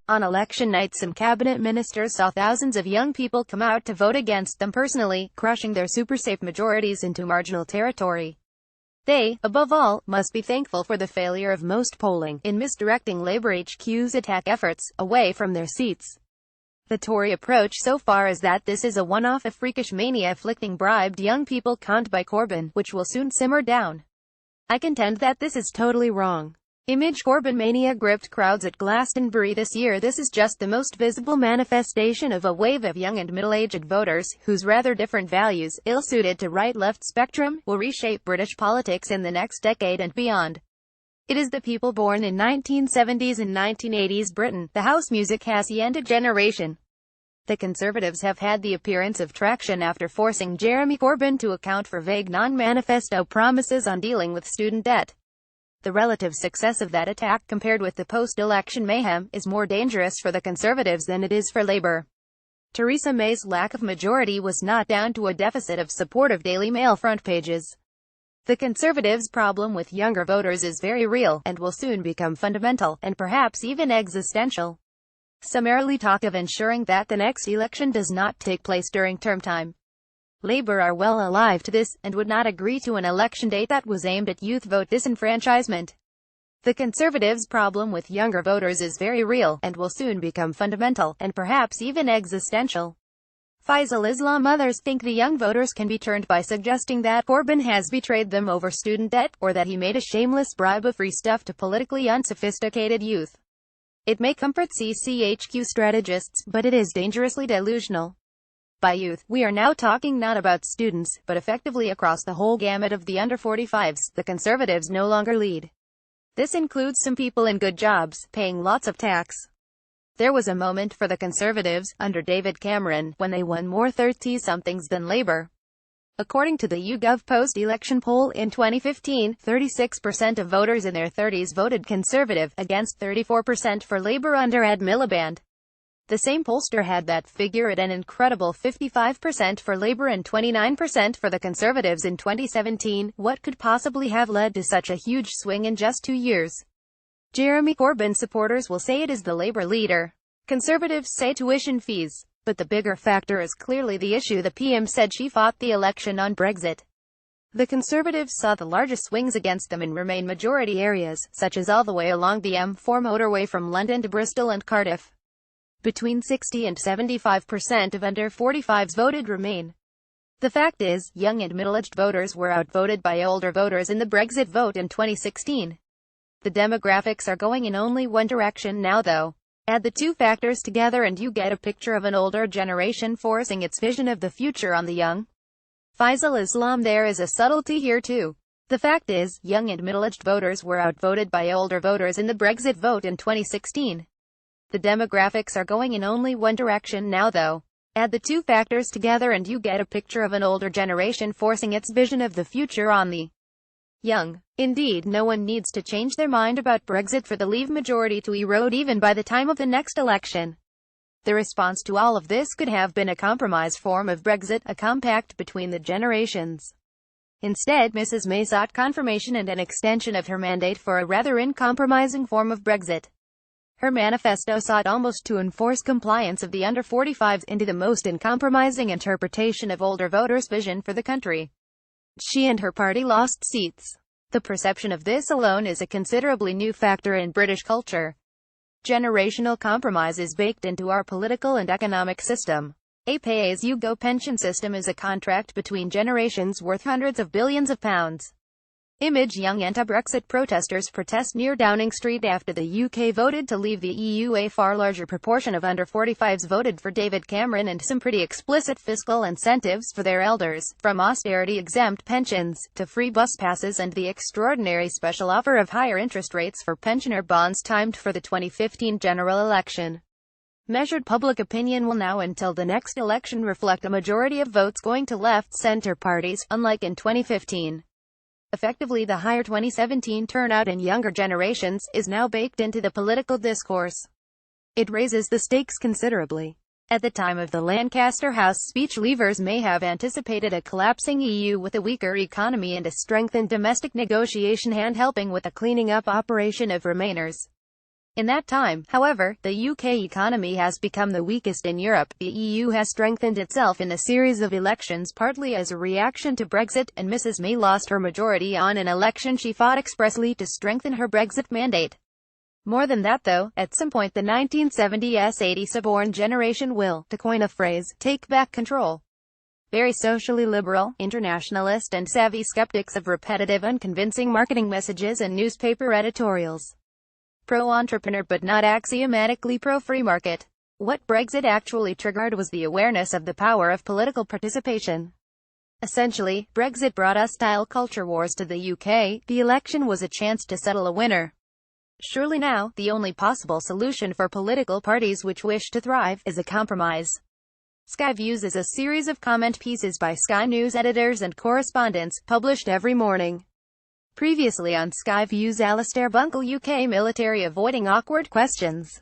On election night, some cabinet ministers saw thousands of young people come out to vote against them personally, crushing their super-safe majorities into marginal territory. They, above all, must be thankful for the failure of most polling in misdirecting Labour HQ's attack efforts away from their seats. The Tory approach so far is that this is a one-off, a freakish mania afflicting bribed young people conned by Corbyn, which will soon simmer down. I contend that this is totally wrong. Image Corbyn mania gripped crowds at Glastonbury this year. This is just the most visible manifestation of a wave of young and middle-aged voters, whose rather different values, ill-suited to right-left spectrum, will reshape British politics in the next decade and beyond. It is the people born in 1970s and 1980s Britain, the house music hacienda generation. The Conservatives have had the appearance of traction after forcing Jeremy Corbyn to account for vague non-manifesto promises on dealing with student debt. The relative success of that attack, compared with the post-election mayhem, is more dangerous for the Conservatives than it is for Labour. Theresa May's lack of majority was not down to a deficit of support of Daily Mail front pages. The Conservatives' problem with younger voters is very real, and will soon become fundamental, and perhaps even existential. Some merely talk of ensuring that the next election does not take place during term time. Labour are well alive to this, and would not agree to an election date that was aimed at youth vote disenfranchisement. The Conservatives' problem with younger voters is very real, and will soon become fundamental, and perhaps even existential. Faisal Islam. Others think the young voters can be turned by suggesting that Corbyn has betrayed them over student debt, or that he made a shameless bribe of free stuff to politically unsophisticated youth. It may comfort CCHQ strategists, but it is dangerously delusional. By youth, we are now talking not about students, but effectively across the whole gamut of the under 45s. The Conservatives no longer lead. This includes some people in good jobs, paying lots of tax. There was a moment for the Conservatives, under David Cameron, when they won more 30-somethings than Labour. According to the YouGov post-election poll in 2015, 36% of voters in their 30s voted Conservative, against 34% for Labour under Ed Miliband. The same pollster had that figure at an incredible 55% for Labour and 29% for the Conservatives in 2017. What could possibly have led to such a huge swing in just 2 years? Jeremy Corbyn supporters will say it is the Labour leader. Conservatives say tuition fees. But the bigger factor is clearly the issue. The PM said she fought the election on Brexit. The Conservatives saw the largest swings against them in Remain majority areas, such as all the way along the M4 motorway from London to Bristol and Cardiff. Between 60 and 75% of under 45s voted Remain. The fact is, young and middle-aged voters were outvoted by older voters in the Brexit vote in 2016. The demographics are going in only one direction now, though. Add the two factors together and you get a picture of an older generation forcing its vision of the future on the young. Faisal Islam. There is a subtlety here too. The fact is, young and middle-aged voters were outvoted by older voters in the Brexit vote in 2016. The demographics are going in only one direction now, though. Add the two factors together and you get a picture of an older generation forcing its vision of the future on the young. Indeed, no one needs to change their mind about Brexit for the Leave majority to erode even by the time of the next election. The response to all of this could have been a compromise form of Brexit, a compact between the generations. Instead, Mrs. May sought confirmation and an extension of her mandate for a rather uncompromising form of Brexit. Her manifesto sought almost to enforce compliance of the under 45s into the most uncompromising interpretation of older voters' vision for the country. She and her party lost seats. The perception of this alone is a considerably new factor in British culture. Generational compromise is baked into our political and economic system. A pay-as-you-go pension system is a contract between generations worth hundreds of billions of pounds. Image young anti-Brexit protesters protest near Downing Street after the UK voted to leave the EU. A far larger proportion of under 45s voted for David Cameron and some pretty explicit fiscal incentives for their elders, from austerity-exempt pensions, to free bus passes and the extraordinary special offer of higher interest rates for pensioner bonds timed for the 2015 general election. Measured public opinion will now until the next election reflect a majority of votes going to left-centre parties, unlike in 2015. Effectively, the higher 2017 turnout in younger generations is now baked into the political discourse. It raises the stakes considerably. At the time of the Lancaster House speech, Leavers may have anticipated a collapsing EU with a weaker economy and a strengthened domestic negotiation hand helping with the cleaning up operation of Remainers. In that time, however, the UK economy has become the weakest in Europe. The EU has strengthened itself in a series of elections partly as a reaction to Brexit, and Mrs May lost her majority on an election she fought expressly to strengthen her Brexit mandate. More than that though, at some point the 1970s 80s-born generation will, to coin a phrase, take back control. Very socially liberal, internationalist and savvy skeptics of repetitive unconvincing marketing messages and newspaper editorials. Pro-entrepreneur but not axiomatically pro-free market. What Brexit actually triggered was the awareness of the power of political participation. Essentially, Brexit brought hostile culture wars to the UK. The election was a chance to settle a winner. Surely now, the only possible solution for political parties which wish to thrive is a compromise. Sky Views is a series of comment pieces by Sky News editors and correspondents, published every morning. Previously on Sky Views, Alistair Bunkle, UK military avoiding awkward questions.